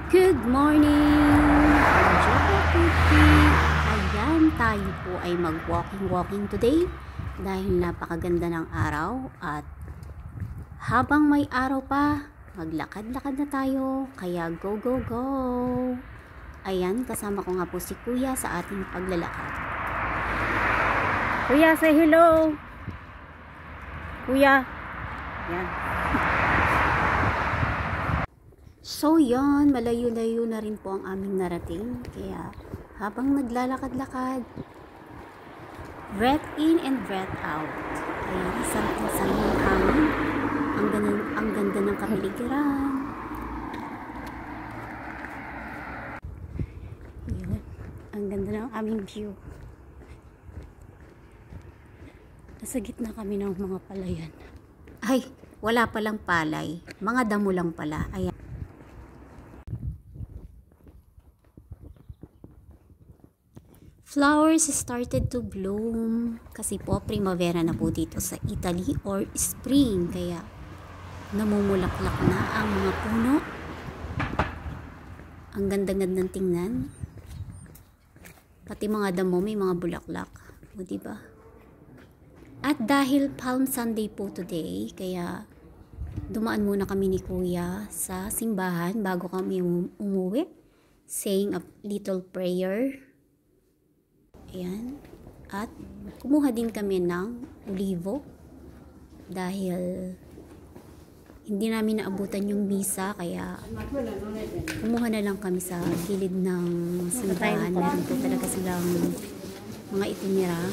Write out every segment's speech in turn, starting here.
Good morning! Ayan, tayo po ay mag-walking today dahil napakaganda ng araw at habang may araw pa, maglakad-lakad na tayo, kaya go! Ayan, kasama ko nga po si Kuya sa ating paglalakad. Kuya, say hello! Kuya! Ayan. So yon, malayo-layo na rin po ang aming narating. Kaya habang naglalakad-lakad, breath in and breath out. Ayan, something ng hangin. Ang ganda ng kapaligiran. Ayan, ang ganda ng aming view. Nasa gitna kami ng mga palayan. Ay, wala palang palay. Mga damo lang pala. Ayan. Flowers started to bloom kasi po primavera na po dito sa Italy or spring, kaya namumulaklak na ang mga puno. Ang ganda-gandang tingnan. Pati mga damo may mga bulaklak. O diba? At dahil Palm Sunday po today, kaya dumaan muna kami ni Kuya sa simbahan bago kami umuwi, saying a little prayer. Ayan. At kumuha din kami ng olivo dahil hindi namin naabutan yung misa, kaya kumuha na lang kami sa gilid ng simbahan. Meron po talaga silang mga itinira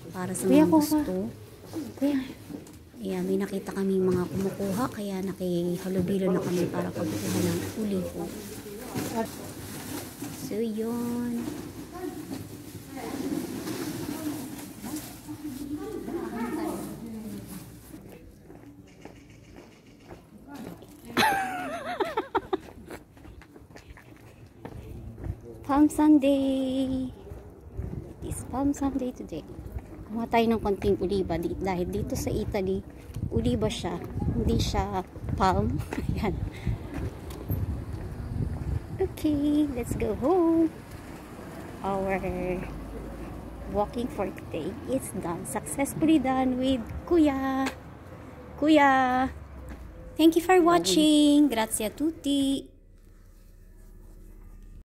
para sa mga gusto. Ayan, may nakita kaming mga kumukuha, kaya nakihalubilo na kami para pagkuha ng olivo. So yun. Palm Sunday. It's Palm Sunday today. Kumuha tayo ng konting oliba dahil dito sa Italy, oliba siya, hindi siya palm. Ayan. Okay, let's go home. Our walking for today is done. Successfully done with Kuya. Kuya, thank you for watching. Grazie a tutti.